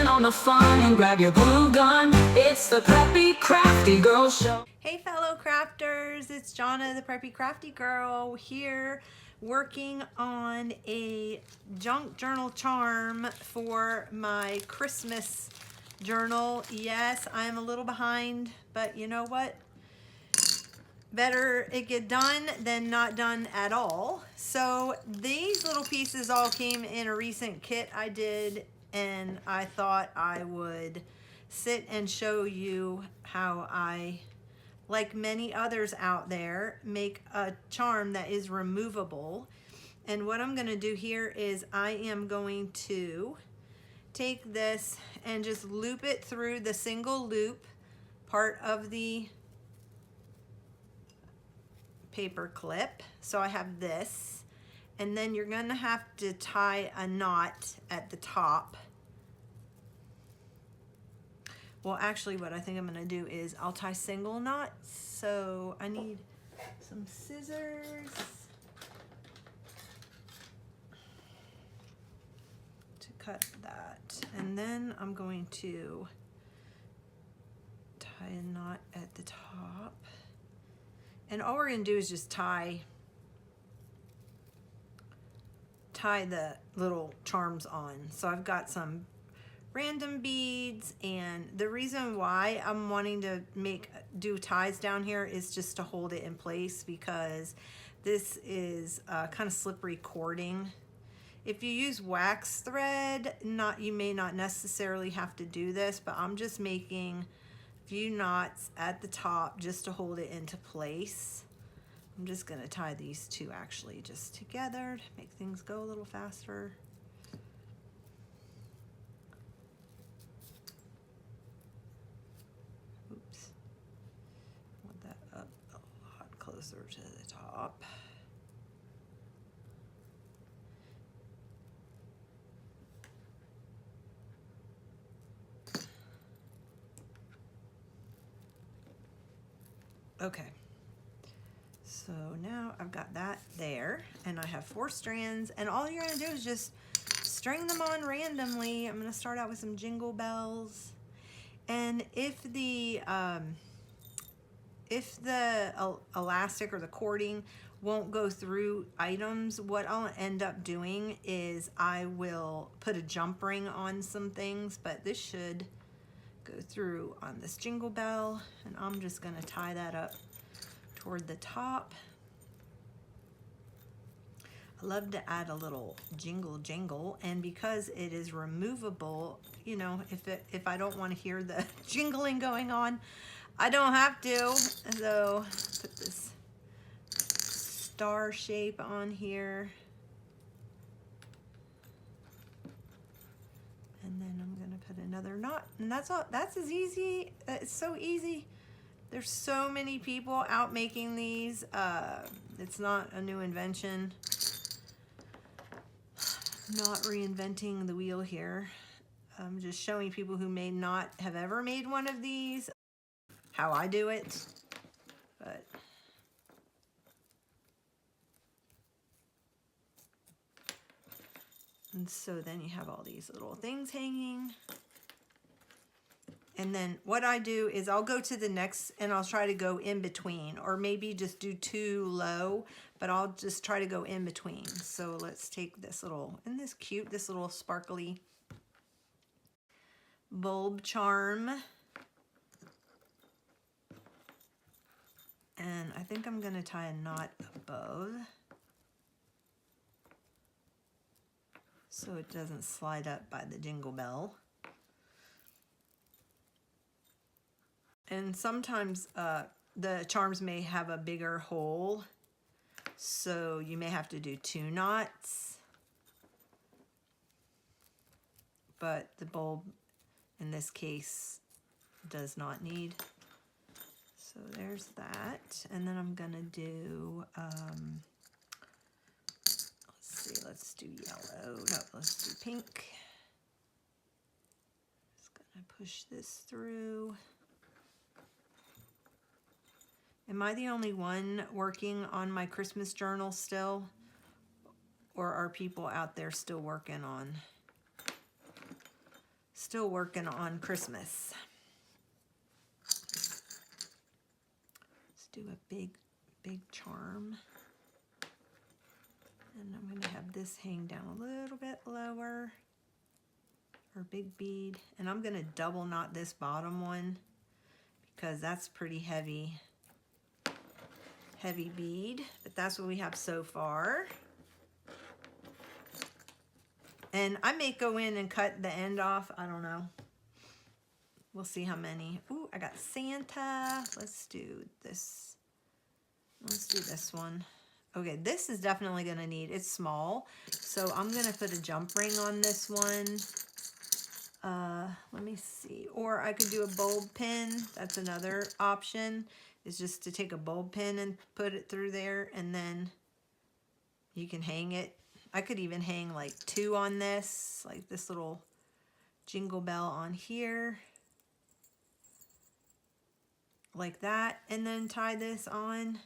in on the fun and grab your glue gun. It's the Preppy Crafty Girl Show. Hey fellow crafters, it's Jonna, the Preppy Crafty Girl, here working on a junk journal charm for my Christmas journal. Yes, I'm a little behind, but you know what? Better it get done than not done at all. So these little pieces all came in a recent kit I did, and I thought I would sit and show you how I, like many others out there, make a charm that is removable. And what I'm going to do here is I am going to take this and just loop it through the single loop part of the paper clip. So I have this, and then you're going to have to tie a knot at the top. Well, actually what I think I'm going to do is I'll tie single knots. So I need some scissors to cut that, and then I'm going to tie a knot at the top. And all we're going to do is just tie the little charms on. So I've got some random beads, and the reason why I'm wanting to do ties down here is just to hold it in place, because this is kind of slippery cording. If you use wax thread, you may not necessarily have to do this, but I'm just making few knots at the top just to hold it into place. I'm just going to tie these two actually just together to make things go a little faster. Oops. I want that up a lot closer to the top. Okay, so now I've got that there, and I have 4 strands, and all you're going to do is just string them on randomly. I'm going to start out with some jingle bells, and if the elastic or the cording won't go through items, what I'll end up doing is I will put a jump ring on some things, but this should go through on this jingle bell, and I'm just going to tie that up toward the top. I love to add a little jingle, and because it is removable, you know, if I don't want to hear the jingling going on, I don't have to. So put this star shape on here. And then I'm gonna put another knot, and that's all. That's as easy. It's so easy. There's so many people out making these. It's not a new invention. I'm not reinventing the wheel here. I'm just showing people who may not have ever made one of these how I do it. But and so then you have all these little things hanging. And then what I do is I'll go to the next, and I'll try to go in between, or maybe just do 2 low, but I'll just try to go in between. So let's take this little, isn't this cute, this little sparkly bulb charm. And I think I'm gonna tie a knot above, so it doesn't slide up by the jingle bell. And sometimes the charms may have a bigger hole, so you may have to do 2 knots. But the bulb in this case does not need. So there's that. And then I'm gonna do let's do yellow. No, let's do pink. Just gonna push this through. Am I the only one working on my Christmas journal still? Or are people out there still working on Still working on Christmas. Let's do a big charm. And I'm going to have this hang down a little bit lower. Or big bead. And I'm going to double knot this bottom one because that's pretty heavy bead. But that's what we have so far. And I may go in and cut the end off. I don't know. We'll see how many. Ooh, I got Santa. Let's do this. Let's do this one. Okay, this is definitely going to need, it's small. So I'm going to put a jump ring on this one. Let me see. Or I could do a bulb pin. That's another option. Is just to take a bulb pin and put it through there. And then you can hang it. I could even hang like 2 on this. Like this little jingle bell on here. Like that. And then tie this on.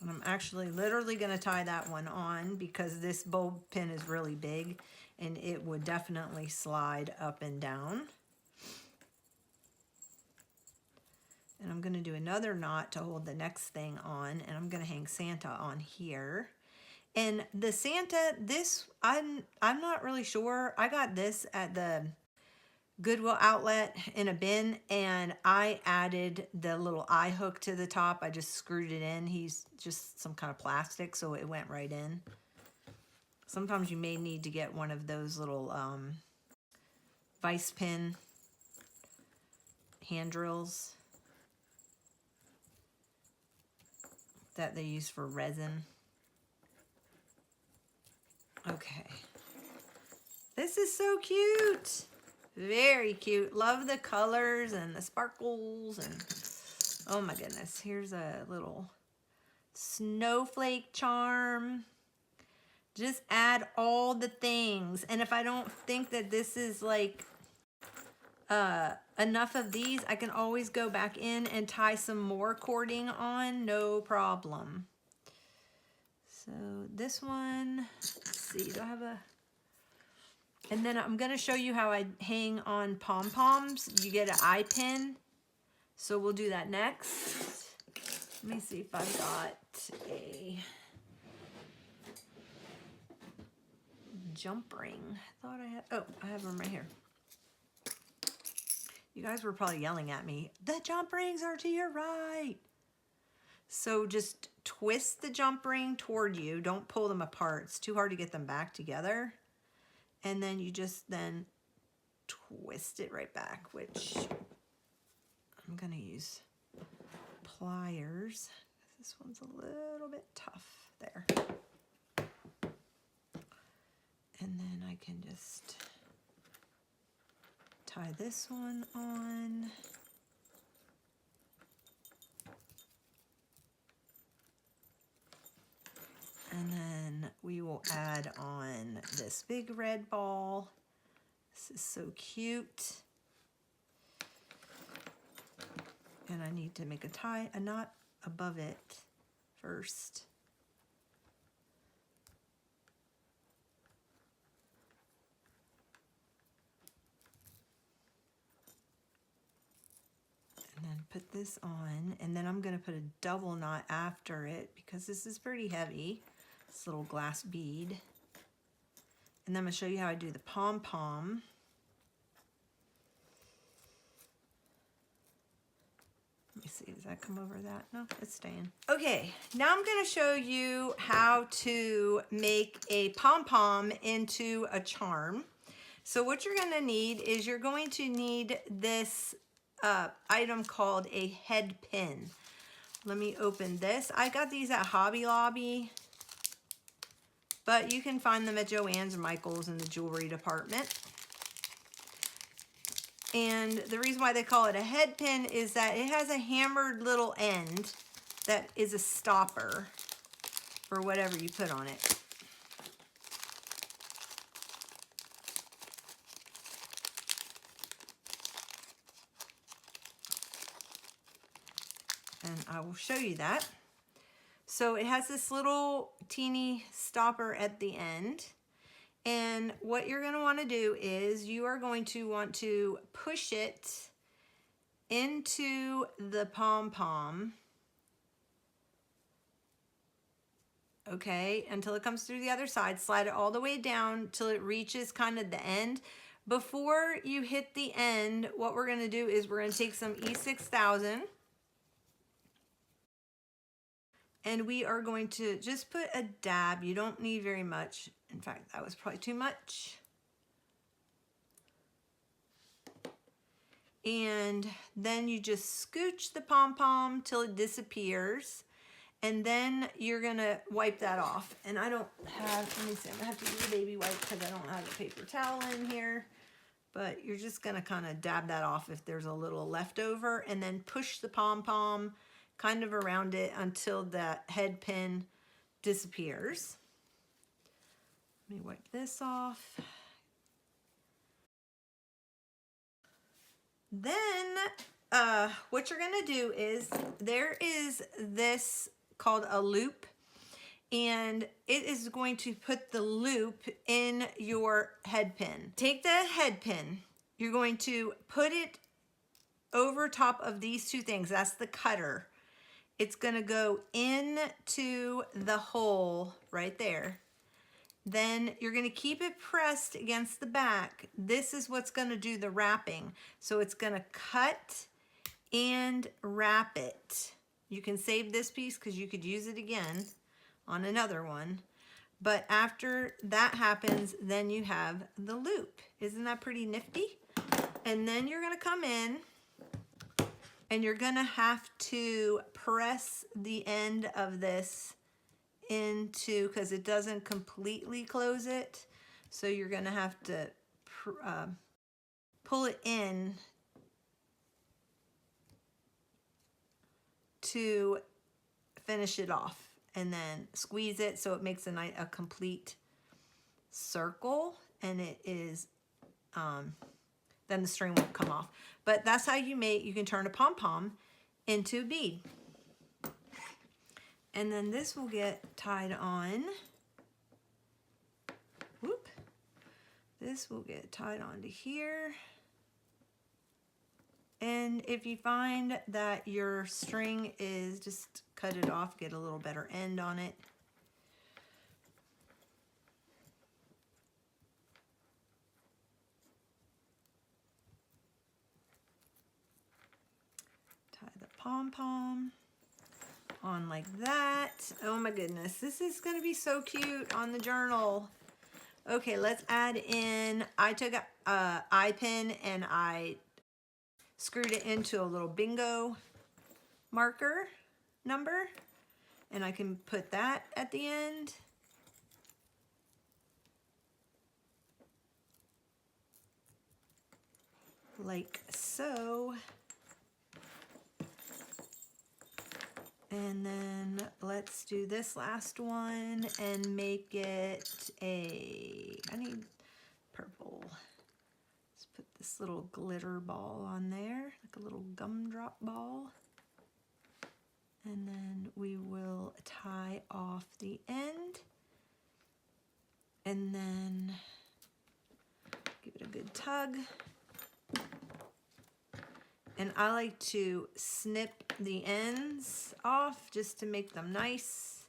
And I'm actually literally going to tie that one on because this bulb pin is really big and it would definitely slide up and down. And I'm going to do another knot to hold the next thing on, and I'm going to hang Santa on here. And the Santa, this, I'm not really sure. I got this at the Goodwill outlet in a bin, and I added the little eye hook to the top. I just screwed it in. He's just some kind of plastic, so it went right in. Sometimes you may need to get one of those little vice pin hand drills that they use for resin. Okay. This is so cute. Very cute. Love the colors and the sparkles and oh my goodness. Here's a little snowflake charm. Just add all the things. And if I don't think that this is like enough of these, I can always go back in and tie some more cording on. No problem. So this one, let's see, do I have a... And then I'm going to show you how I hang on pom-poms. You get an eye pin. So we'll do that next. Let me see if I've got a jump ring. I thought I had, oh, I have them right here. You guys were probably yelling at me, the jump rings are to your right. So just twist the jump ring toward you. Don't pull them apart. It's too hard to get them back together. And then you just then twist it right back, which I'm going to use pliers. This one's a little bit tough there. And then I can just tie this one on. And then we will add on this big red ball. This is so cute. And I need to make a knot above it first. And then put this on, and then I'm going to put a double knot after it because this is pretty heavy. This little glass bead. And then I'm going to show you how I do the pom-pom. Let me see, does that come over that? No, it's staying. Okay, now I'm going to show you how to make a pom-pom into a charm. So what you're going to need is you're going to need this item called a head pin. Let me open this. I got these at Hobby Lobby, but you can find them at Joann's or Michael's in the jewelry department. And the reason why they call it a head pin is that it has a hammered little end that is a stopper for whatever you put on it. and I will show you that. So it has this little teeny stopper at the end. And what you're going to want to do is you are going to want to push it into the pom-pom. Okay, until it comes through the other side. Slide it all the way down till it reaches kind of the end. Before you hit the end, what we're going to do is we're going to take some E6000 and we are going to just put a dab. You don't need very much. In fact, that was probably too much. And then you just scooch the pom-pom till it disappears. And then you're gonna wipe that off. And I don't have, let me see, I'm gonna have to use a baby wipe because I don't have a paper towel in here. But you're just gonna kind of dab that off if there's a little leftover, and then push the pom-pom kind of around it until that head pin disappears. Let me wipe this off. Then what you're gonna do is, there is this called a loop, and it is going to put the loop in your head pin. Take the head pin, you're going to put it over top of these two things. That's the cutter. It's gonna go into the hole right there. Then you're gonna keep it pressed against the back. This is what's gonna do the wrapping. So it's gonna cut and wrap it. You can save this piece because you could use it again on another one. But after that happens, then you have the loop. Isn't that pretty nifty? And then you're gonna come in and you're gonna have to press the end of this into, because it doesn't completely close it. So you're gonna have to pull it in to finish it off, and then squeeze it so it makes a complete circle, and it is then the string won't come off. But that's how you can turn a pom-pom into a bead. And then this will get tied on. Whoop. This will get tied onto here. And if you find that your string is, just cut it off, get a little better end on it. Tie the pom-pom on like that. Oh my goodness, this is gonna be so cute on the journal. Okay, let's add in, I took a eye pin and I screwed it into a little bingo marker number, and I can put that at the end. Like so. And then let's do this last one and make it I need purple. Let's put this little glitter ball on there, like a little gumdrop ball. And then we will tie off the end. And then give it a good tug. And I like to snip the ends off just to make them nice.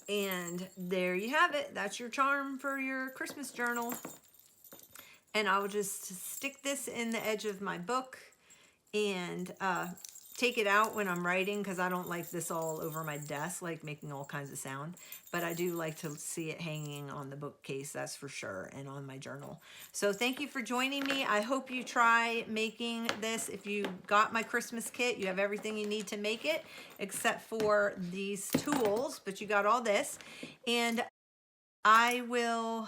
And there you have it. That's your charm for your Christmas journal. And I will just stick this in the edge of my book and take it out when I'm writing, because I don't like this all over my desk, like making all kinds of sound. But I do like to see it hanging on the bookcase, that's for sure, and on my journal. So thank you for joining me. I hope you try making this. If you got my Christmas kit, you have everything you need to make it, except for these tools, but you got all this. And I will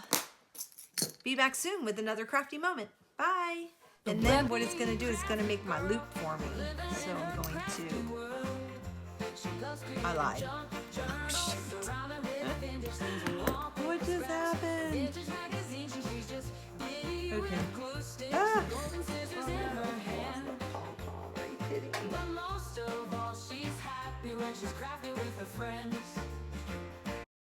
be back soon with another crafty moment. Bye. And then what it's going to do is going to make my loop for me. So I'm going to, I lied. Oh, shoot. What just happened? Okay. pretty. But most of all, she's happy when she's crafty with her friends.